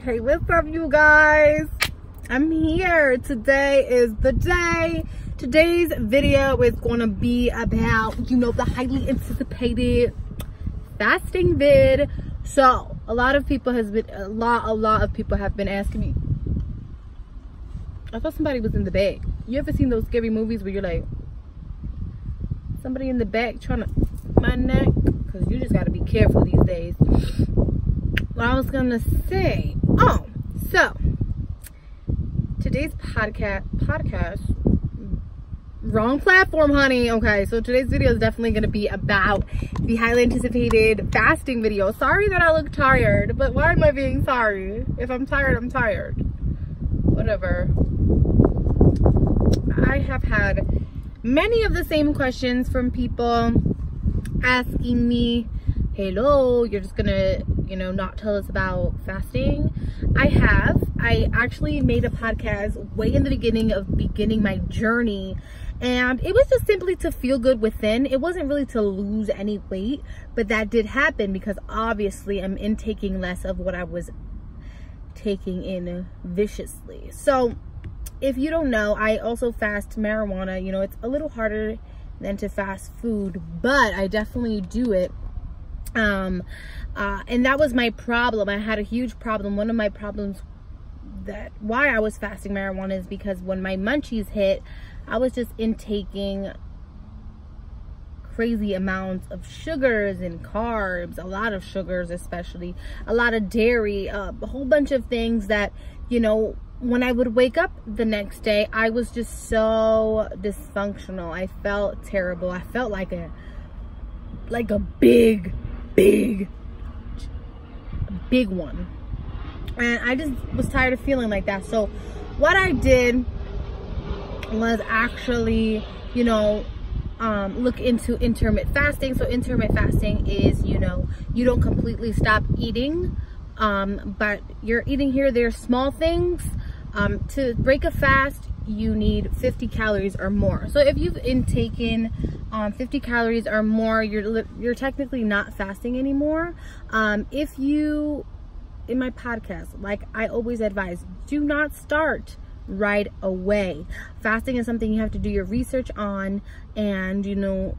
Hey, what's up, you guys? I'm here. Today is the day. Today's video is going to be about, you know, the highly anticipated fasting vid. So a lot of people have been asking me. I thought somebody was in the back. You ever seen those scary movies where you're like, somebody in the back trying to my neck? Because you just got to be careful these days. What I was gonna say, so today's podcast, wrong platform, honey. Okay, so today's video is definitely gonna be about the highly anticipated fasting video. Sorry that I look tired, but why am I being sorry? If I'm tired, I'm tired. Whatever. I have had many of the same questions from people asking me, hello, you're just gonna, you know, not tell us about fasting? I actually made a podcast way in the beginning of my journey, and it was just simply to feel good within. It wasn't really to lose any weight, but that did happen because obviously I'm intaking less of what I was taking in viciously. So if you don't know, I also fast marijuana. You know, it's a little harder than to fast food, but I definitely do it. And that was my problem. I had a huge problem. One of my problems why I was fasting marijuana is because when my munchies hit, I was just intaking crazy amounts of sugars and carbs, a lot of sugars, especially a lot of dairy, a whole bunch of things that, you know, when I would wake up the next day, I was just so dysfunctional. I felt terrible. I felt like a big one, and I just was tired of feeling like that. So what I did was actually, you know, look into intermittent fasting. So intermittent fasting is, you know, you don't completely stop eating, but you're eating here there small things. To break a fast, you need 50 calories or more. So if you've intaken 50 calories or more, you're technically not fasting anymore. If you, in my podcast, like I always advise, do not start right away. Fasting is something you have to do your research on, and, you know,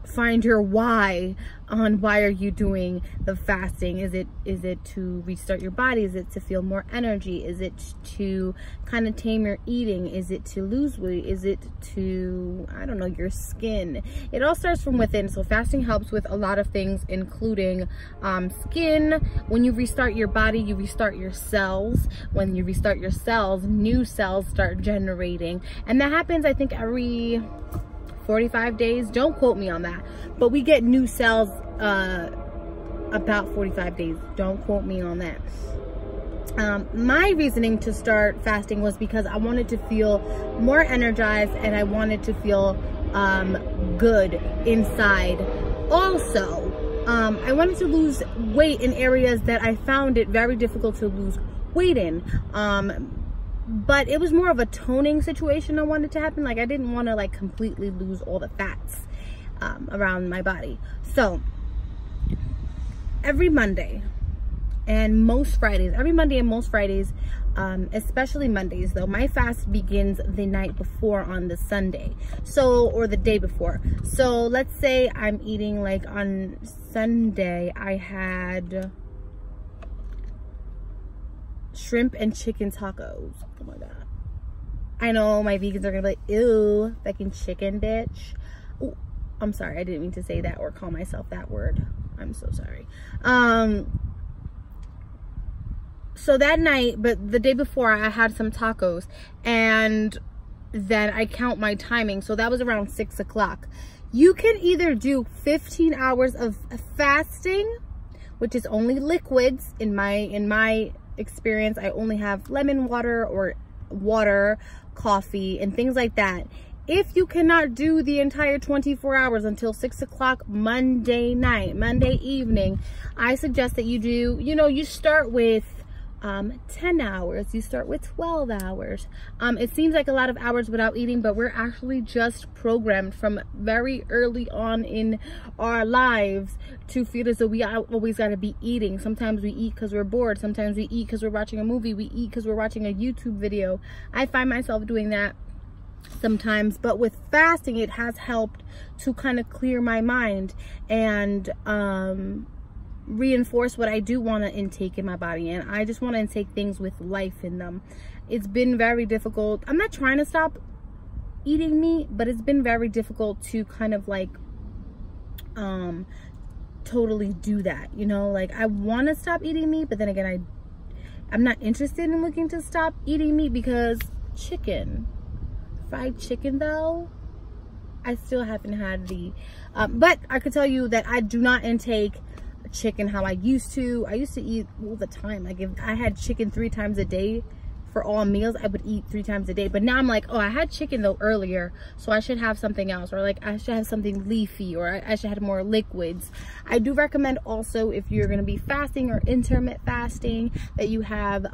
find your why on why are you doing the fasting. Is it to restart your body? Is it to feel more energy? Is it to kind of tame your eating? Is it to lose weight? Is it to, I don't know, your skin? It all starts from within. So fasting helps with a lot of things, including skin. When you restart your body, you restart your cells. When you restart your cells, new cells start generating, and that happens, I think, every 45 days. Don't quote me on that, but we get new cells about 45 days. Don't quote me on that. My reasoning to start fasting was because I wanted to feel more energized, and I wanted to feel good inside. Also, I wanted to lose weight in areas that I found it very difficult to lose weight in. But it was more of a toning situation I wanted to happen. Like, I didn't want to, like, completely lose all the fats around my body. So every Monday and most Fridays, especially Mondays though, my fast begins the night before on the Sunday, so, or the day before. So let's say I'm eating, like, on Sunday I had shrimp and chicken tacos. Oh my god, I know my vegans are gonna be like, ew, fucking chicken, bitch. Ooh, I'm sorry, I didn't mean to say that or call myself that word. I'm so sorry. So that night, but the day before, I had some tacos, and then I count my timing, so that was around 6 o'clock. You can either do 15 hours of fasting, which is only liquids. In my experience, I only have lemon water or water, coffee, and things like that. If you cannot do the entire 24 hours until 6 o'clock Monday night, Monday evening, I suggest that you do, you know, you start with 10 hours, you start with 12 hours. It seems like a lot of hours without eating, but we're actually just programmed from very early on in our lives to feel as though we always got to be eating. Sometimes we eat because we're bored. Sometimes we eat because we're watching a movie. We eat because we're watching a YouTube video. I find myself doing that sometimes, but with fasting, it has helped to kind of clear my mind and reinforce what I do want to intake in my body. And I just want to intake things with life in them. It's been very difficult. I'm not trying to stop eating meat, but it's been very difficult to kind of like totally do that, you know. Like, I want to stop eating meat, but then again, I'm not interested in looking to stop eating meat because fried chicken though, I still haven't had the but I could tell you that I do not intake chicken how I used to. I used to eat all the time. Like, if I had chicken 3 times a day for all meals, I would eat 3 times a day. But now I'm like, oh, I had chicken though earlier, so I should have something else, or like I should have something leafy, or I should have more liquids. I do recommend also, if you're going to be fasting or intermittent fasting, that you have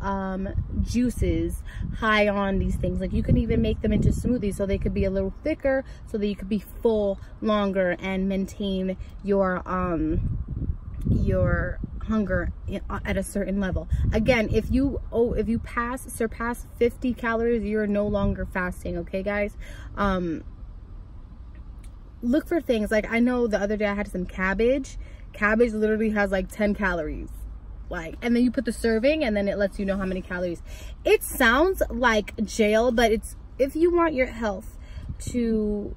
juices high on these things. Like, you can even make them into smoothies so they could be a little thicker, so that you could be full longer and maintain your hunger at a certain level. Again, if you surpass 50 calories, you're no longer fasting. Okay, guys. Look for things like, I know the other day I had some cabbage. Cabbage literally has like 10 calories. Like, and then you put the serving, and then it lets you know how many calories. It sounds like jail, but it's, if you want your health to,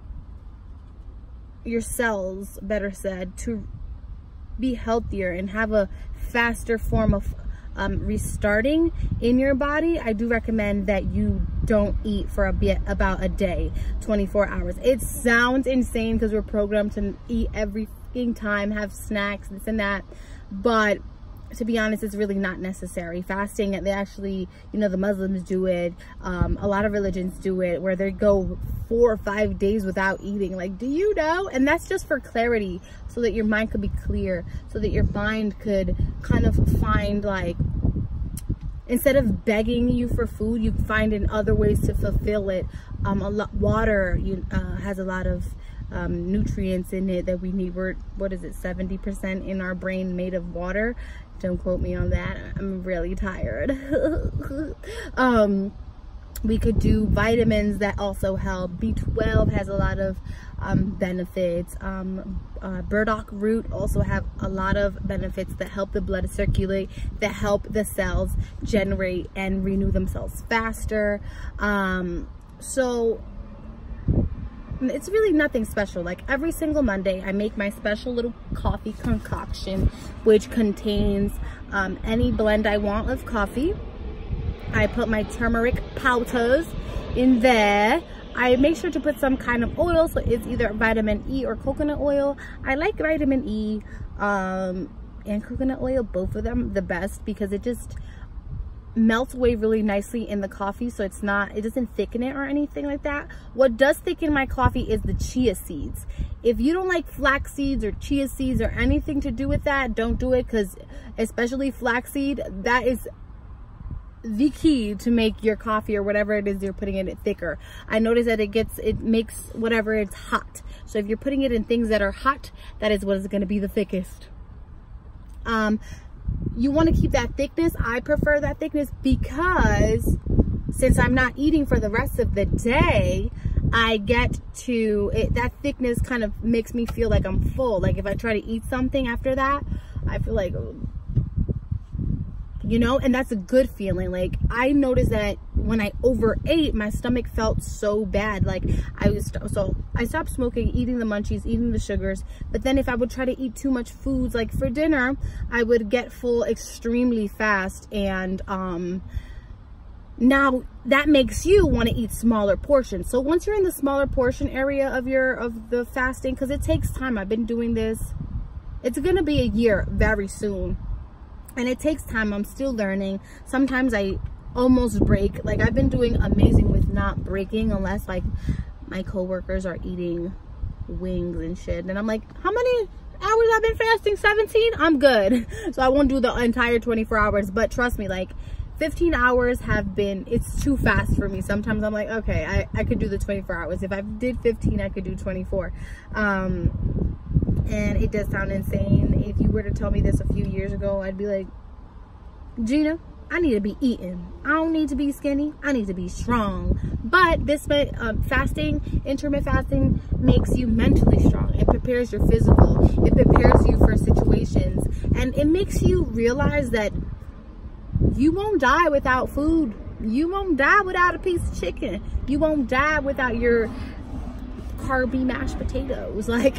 your cells, better said, to be healthier and have a faster form of restarting in your body, I do recommend that you don't eat for about a day, 24 hours. It sounds insane because we're programmed to eat every time, have snacks, this and that, but to be honest, it's really not necessary. Fasting, they actually, you know, the Muslims do it, a lot of religions do it, where they go 4 or 5 days without eating. Like, do you know? And that's just for clarity, so that your mind could be clear, so that your mind could kind of find, like, instead of begging you for food, you find in other ways to fulfill it. Water has a lot of nutrients in it that we need. What is it, 70% in our brain made of water? Don't quote me on that, I'm really tired. We could do vitamins that also help. B12 has a lot of benefits. Burdock root also have a lot of benefits that help the blood circulate, that help the cells generate and renew themselves faster. So it's really nothing special. Like, every single Monday I make my special little coffee concoction, which contains any blend I want of coffee. I put my turmeric powders in there. I make sure to put some kind of oil, so it's either vitamin E or coconut oil. I like vitamin E and coconut oil, both of them the best, because it just melts away really nicely in the coffee, so it doesn't thicken it or anything like that. What does thicken my coffee is the chia seeds. If you don't like flax seeds or chia seeds or anything to do with that, don't do it, because especially flaxseed, that is the key to make your coffee or whatever it is you're putting in it thicker. I noticed that it makes whatever it's hot. So if you're putting it in things that are hot, that is what is going to be the thickest. You want to keep that thickness. I prefer that thickness because since I'm not eating for the rest of the day, I get to that thickness kind of makes me feel like I'm full. Like, if I try to eat something after that, I feel like, you know, and that's a good feeling. Like, I noticed that when I overate, my stomach felt so bad. Like, so I stopped smoking, eating the munchies, eating the sugars. But then if I would try to eat too much foods, like for dinner, I would get full extremely fast. And now that makes you want to eat smaller portions. So once you're in the smaller portion area of the fasting, because it takes time. I've been doing this. It's gonna be a year very soon. And it takes time. I'm still learning. Sometimes I almost break. Like, I've been doing amazing with not breaking, unless like my coworkers are eating wings and shit. And I'm like, how many hours I've been fasting? 17? I'm good. So I won't do the entire 24 hours. But trust me, like, 15 hours have been, it's too fast for me. Sometimes I'm like, okay, I could do the 24 hours. If I did 15, I could do 24. And it does sound insane. If you were to tell me this a few years ago, I'd be like, Gina, I need to be eating. I don't need to be skinny. I need to be strong. But this fasting, intermittent fasting, makes you mentally strong. It prepares your physical. It prepares you for situations. And it makes you realize that you won't die without food. You won't die without a piece of chicken. You won't die without your carby mashed potatoes. Like,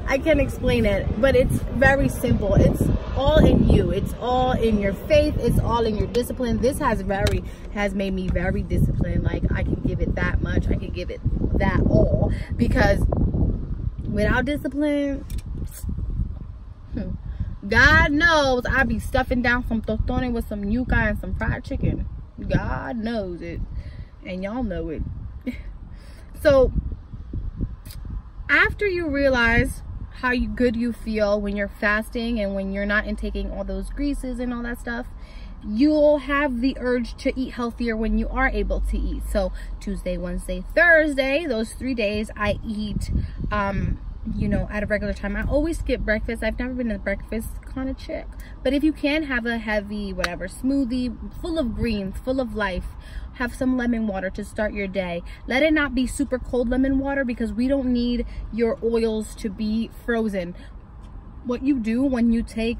I can't explain it, but it's very simple. It's all in you. It's all in your faith. It's all in your discipline. This has made me very disciplined. Like, I can give it that much. I can give it that all, because without discipline, God knows I'd be stuffing down some tostones with some yuca and some fried chicken. God knows it, and y'all know it. So after you realize how good you feel when you're fasting and when you're not intaking all those greases and all that stuff, you'll have the urge to eat healthier when you are able to eat. So Tuesday, Wednesday, Thursday, those 3 days, I eat you know, at a regular time. I always skip breakfast. I've never been a breakfast kind of chick, but if you can have a heavy whatever smoothie full of greens, full of life, have some lemon water to start your day. Let it not be super cold lemon water, because we don't need your oils to be frozen. What you do when you take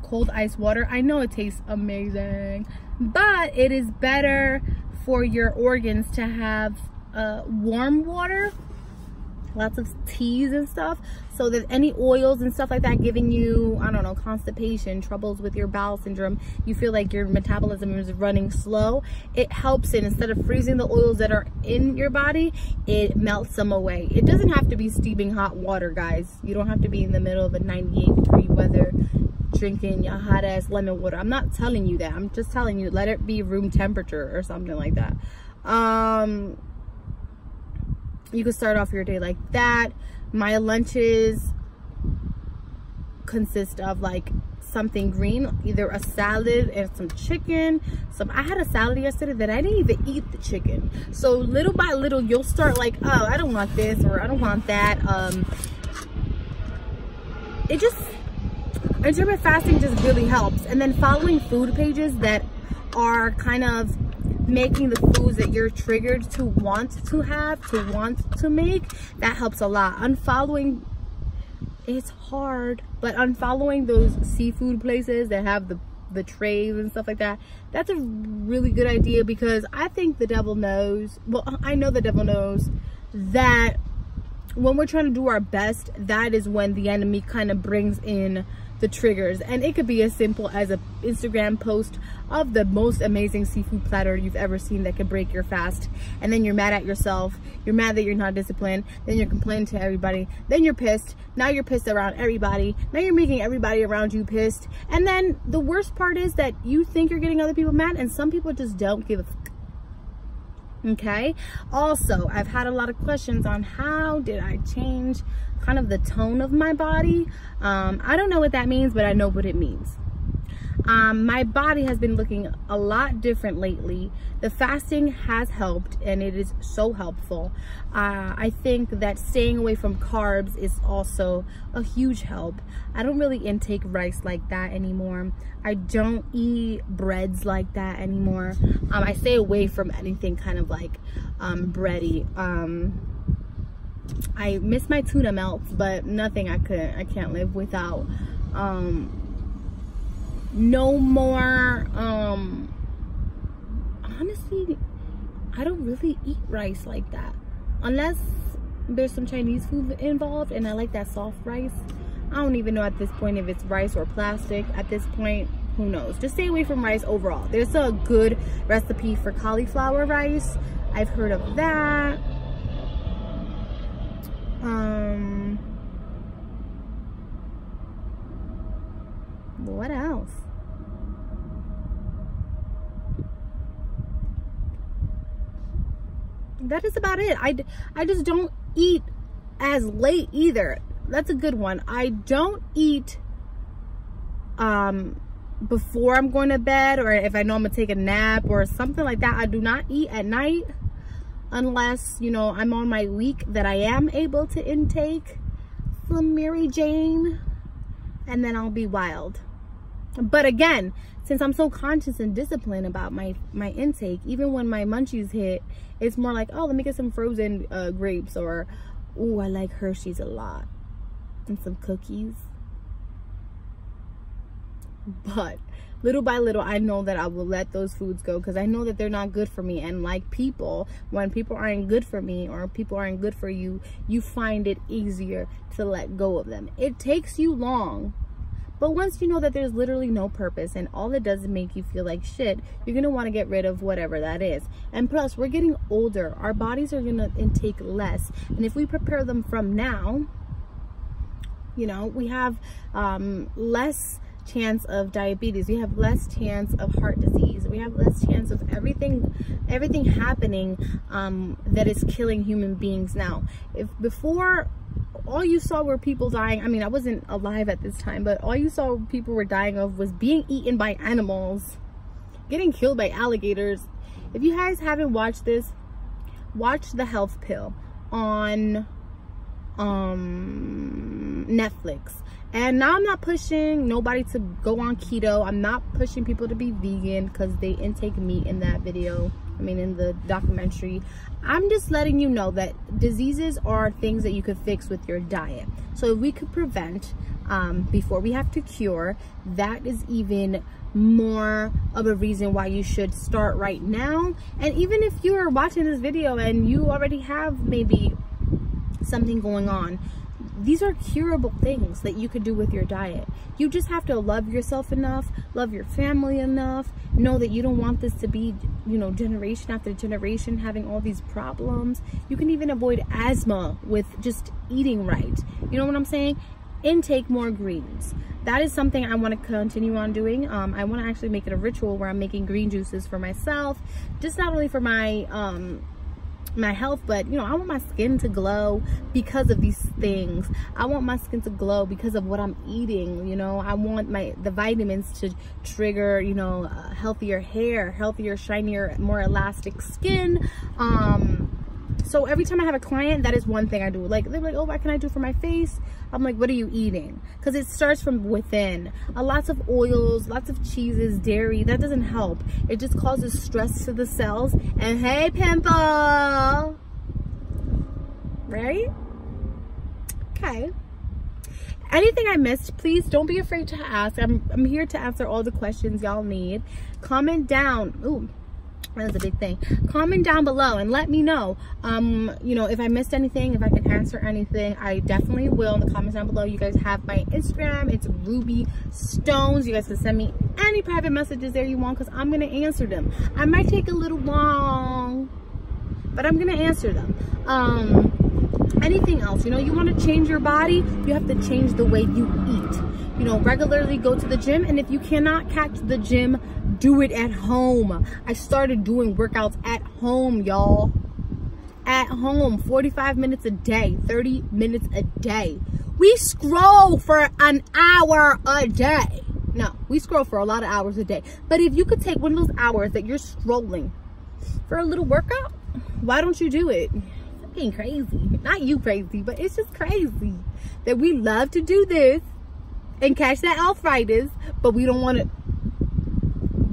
cold ice water, I know it tastes amazing, but it is better for your organs to have warm water, lots of teas and stuff, so that any oils and stuff like that giving you, I don't know, constipation, troubles with your bowel syndrome, you feel like your metabolism is running slow, it helps it. Instead of freezing the oils that are in your body, it melts them away. It doesn't have to be steaming hot water, guys. You don't have to be in the middle of a 98-degree weather drinking your hot ass lemon water. I'm not telling you that. I'm just telling you, let it be room temperature or something like that. You can start off your day like that. My lunches consist of like something green, either a salad and some chicken. I had a salad yesterday that I didn't even eat the chicken. So little by little, you'll start like, oh, I don't want this, or I don't want that. Intermittent fasting just really helps. And then following food pages that are kind of making the foods that you're triggered to want to have, to want to make, that helps a lot. Unfollowing, it's hard, but unfollowing those seafood places that have the trays and stuff like that, that's a really good idea, because I think the devil knows, well, I know the devil knows that when we're trying to do our best, that is when the enemy kind of brings in the triggers. And it could be as simple as an Instagram post of the most amazing seafood platter you've ever seen that could break your fast, and then you're mad at yourself, you're mad that you're not disciplined, then you're complaining to everybody, then you're pissed, now you're pissed around everybody, now you're making everybody around you pissed, and then the worst part is that you think you're getting other people mad, and some people just don't give a fuck. Okay, also, I've had a lot of questions on how did I change kind of the tone of my body. I don't know what that means, but I know what it means. My body has been looking a lot different lately. The fasting has helped, and it is so helpful. I think that staying away from carbs is also a huge help. I don't really intake rice like that anymore. I don't eat breads like that anymore. I stay away from anything kind of like bready. I miss my tuna melts, but nothing I can't live without. No more, honestly, I don't really eat rice like that, unless there's some Chinese food involved, and I like that soft rice. I don't even know at this point if it's rice or plastic. At this point, who knows? Just stay away from rice overall. There's a good recipe for cauliflower rice. I've heard of that. What else? That is about it. I just don't eat as late either. That's a good one. I don't eat before I'm going to bed, or if I know I'm gonna take a nap or something like that. I do not eat at night unless, you know, I'm on my week that I am able to intake some Mary Jane, and then I'll be wild. But again, since I'm so conscious and disciplined about my intake, even when my munchies hit, it's more like, oh, let me get some frozen grapes, or, oh, I like Hershey's a lot, and some cookies. But little by little, I know that I will let those foods go, because I know that they're not good for me. And like people, when people aren't good for me or people aren't good for you, you find it easier to let go of them. It takes you long, but once you know that there's literally no purpose and all it does is make you feel like shit, you're going to want to get rid of whatever that is. And plus, we're getting older. Our bodies are going to intake less. And if we prepare them from now, you know, we have less chance of diabetes, we have less chance of heart disease, we have less chance of everything happening that is killing human beings now. If before all you saw were people dying, I mean, I wasn't alive at this time, but all you saw people were dying of was being eaten by animals, getting killed by alligators. If you guys haven't watched this, watch The Health Pill on Netflix. And now I'm not pushing nobody to go on keto. I'm not pushing people to be vegan because they intake meat in that video. I mean, in the documentary. I'm just letting you know that diseases are things that you could fix with your diet. So if we could prevent before we have to cure, that is even more of a reason why you should start right now. And even if you are watching this video and you already have maybe something going on, these are curable things that you could do with your diet. You just have to love yourself enough, love your family enough, know that you don't want this to be, you know, generation after generation having all these problems. You can even avoid asthma with just eating right. You know what I'm saying? Intake more greens. That is something I want to continue on doing. I want to actually make it a ritual where I'm making green juices for myself, just not only for my health, but you know, I want my skin to glow because of these things. I want my skin to glow because of what I'm eating. You know, I want the vitamins to trigger, you know, healthier hair, healthier, shinier, more elastic skin. So every time I have a client, that is one thing I do. Like, they're like, oh, what can I do for my face? I'm like, what are you eating? Because it starts from within. Lots of oils, lots of cheeses, dairy, that doesn't help. It just causes stress to the cells. And hey, pimple. Right? Okay. Anything I missed, please don't be afraid to ask. I'm here to answer all the questions y'all need. Comment down. Ooh. That's a big thing. Comment down below and let me know, you know, if I missed anything, if I can answer anything. I definitely will in the comments down below. You guys have my Instagram. It's Ruby Stones. You guys can send me any private messages there you want, because I'm going to answer them. I might take a little long, but I'm going to answer them. Anything else, you know, you want to change your body, you have to change the way you eat. You know, regularly go to the gym, and if you cannot catch the gym, do it at home. I started doing workouts at home, y'all. At home, 45 minutes a day, 30 minutes a day. We scroll for an hour a day. No, we scroll for a lot of hours a day. But if you could take one of those hours that you're scrolling for a little workout, why don't you do it? It's being crazy. Not you crazy, but it's just crazy that we love to do this and catch that arthritis, but we don't want to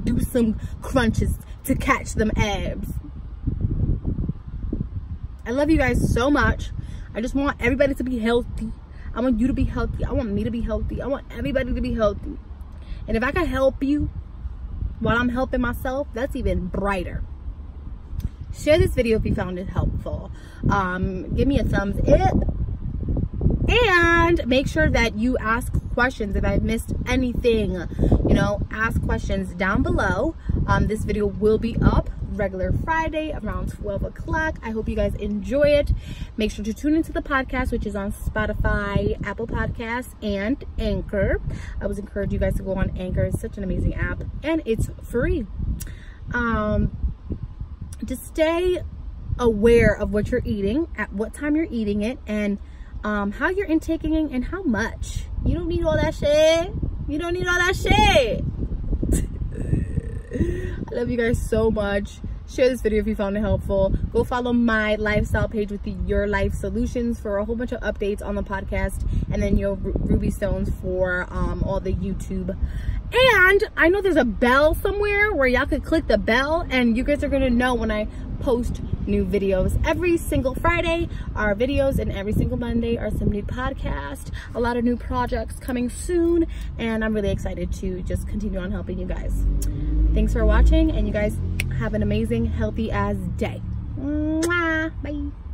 do some crunches to catch them abs. I love you guys so much. I just want everybody to be healthy. I want you to be healthy. I want me to be healthy. I want everybody to be healthy. And if I can help you while I'm helping myself, that's even brighter. Share this video if you found it helpful. Give me a thumbs up. And make sure that you ask questions if I've missed anything. You know, ask questions down below. This video will be up regular Friday around 12 o'clock. I hope you guys enjoy it. Make sure to tune into the podcast, which is on Spotify, Apple Podcasts, and Anchor. I would encourage you guys to go on Anchor. It's such an amazing app, and it's free. Just stay aware of what you're eating, at what time you're eating it, and how you're intaking and how much. You don't need all that shit. You don't need all that shit. I love you guys so much. Share this video if you found it helpful. Go follow my lifestyle page with Your Life Solutions for a whole bunch of updates on the podcast, and then your Ruby Stones for all the YouTube. And I know there's a bell somewhere where y'all could click the bell, and you guys are gonna know when I post new videos. Every single Friday are videos, and every single Monday are some new podcasts. A lot of new projects coming soon, and I'm really excited to just continue on helping you guys. Thanks for watching, and you guys have an amazing, healthy as day. Mwah. Bye.